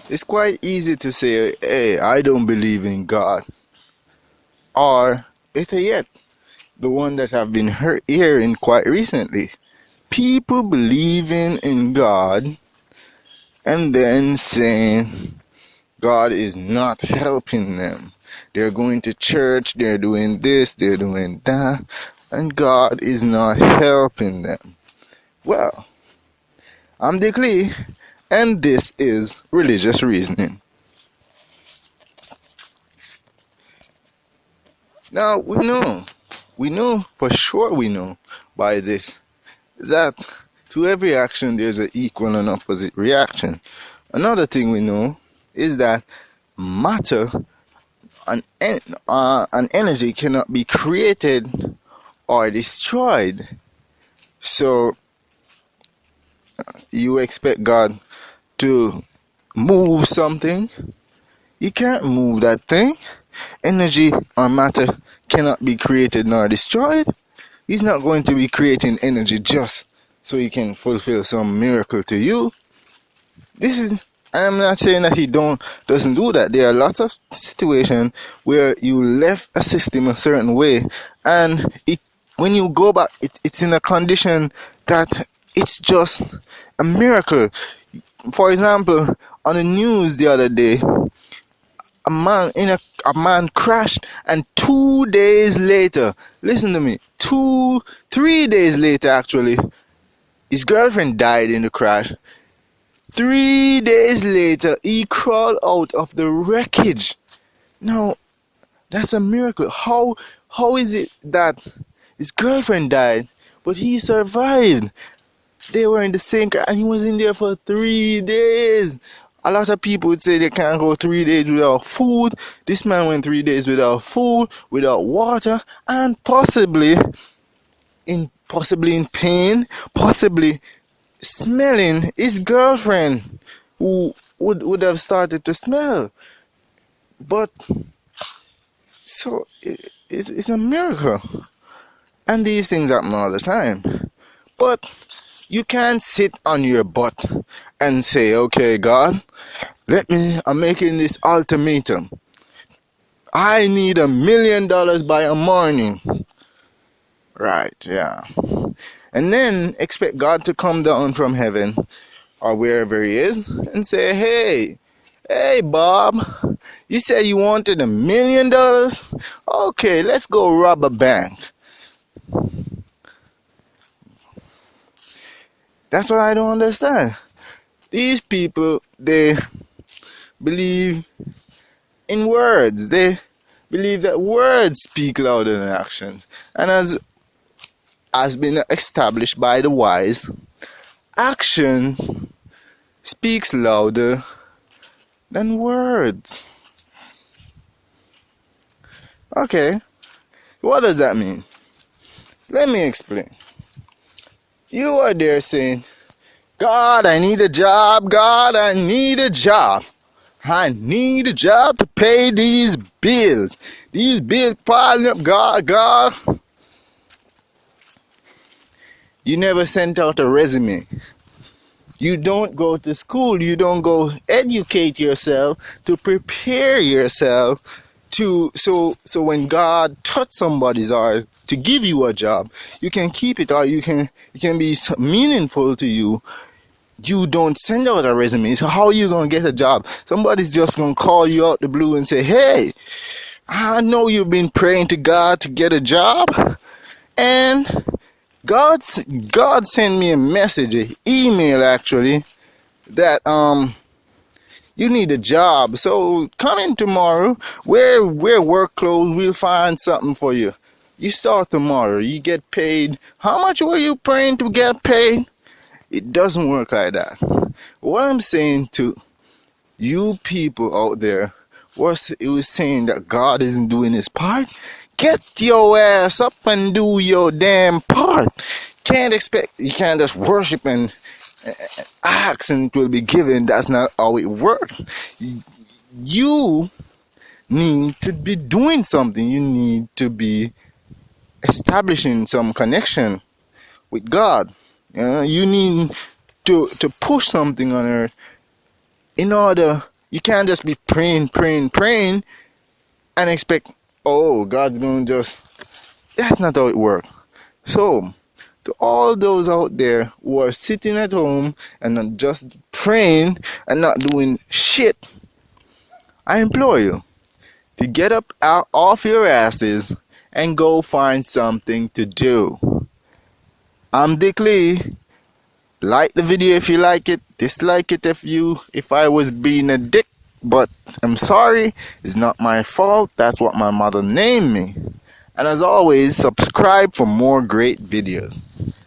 It's quite easy to say, hey, I don't believe in God. Or, better yet, the one that I've been hearing quite recently. People believing in God and then saying God is not helping them. They're going to church, they're doing this, they're doing that, and God is not helping them. Well, I'm Dick Lee, and this is Religious Reasoning. Now, we know, for sure we know by this, that to every action there's an equal and opposite reaction. Another thing we know is that matter and energy cannot be created or destroyed. So you expect God to move something? You can't move that thing. Energy or matter cannot be created nor destroyed. He's not going to be creating energy just so he can fulfill some miracle to you. I'm not saying that he doesn't do that. There are lots of situations where you left a system a certain way, and when you go back, it's in a condition that it's just a miracle. For example, on the news the other day, a man crashed, and 2 days later, listen to me, 3 days later actually, his girlfriend died in the crash. 3 days later, he crawled out of the wreckage. Now, that's a miracle. How is it that his girlfriend died, but he survived? They were in the same car, and he was in there for 3 days. A lot of people would say they can't go 3 days without food. This man went 3 days without food, without water, and possibly in pain, possibly smelling his girlfriend, who would have started to smell. But so it's a miracle, and these things happen all the time. But you can't sit on your butt and say, okay, God, I'm making this ultimatum. I need $1 million by a morning. Right, yeah. And then expect God to come down from heaven or wherever he is and say, hey, Bob, you said you wanted $1 million? Okay, let's go rob a bank. That's what I don't understand. These people, they believe in words. They believe that words speak louder than actions. And as has been established by the wise, actions speaks louder than words. Okay, what does that mean? Let me explain. You are there saying, God, I need a job. God, I need a job. I need a job to pay these bills. These bills piling up. God. You never sent out a resume. You don't go to school. You don't go educate yourself to prepare yourself so when God touch somebody's heart to give you a job, you can keep it, or it can be meaningful to you. You don't send out a resume. So how are you gonna get a job? Somebody's just gonna call you out the blue and say, hey, I know you've been praying to God to get a job, and God sent me a message, an email actually, that you need a job. So come in tomorrow. Wear work clothes. We'll find something for you. You start tomorrow. You get paid. How much were you praying to get paid? It doesn't work like that. What I'm saying to you people out there it was saying that God isn't doing his part. Get your ass up and do your damn part. You can't just worship and ask and it will be given. That's not how it works. You need to be doing something. You need to be establishing some connection with God. You need to push something on earth in order You can't just be praying, and expect, oh, God's going to just. That's not how it works. So, to all those out there who are sitting at home and not just praying and not doing shit, I implore you to get up out off your asses and go find something to do. I'm Dick Lee. Like the video if you like it, dislike it if I was being a dick, but I'm sorry, it's not my fault, that's what my mother named me. And as always, subscribe for more great videos.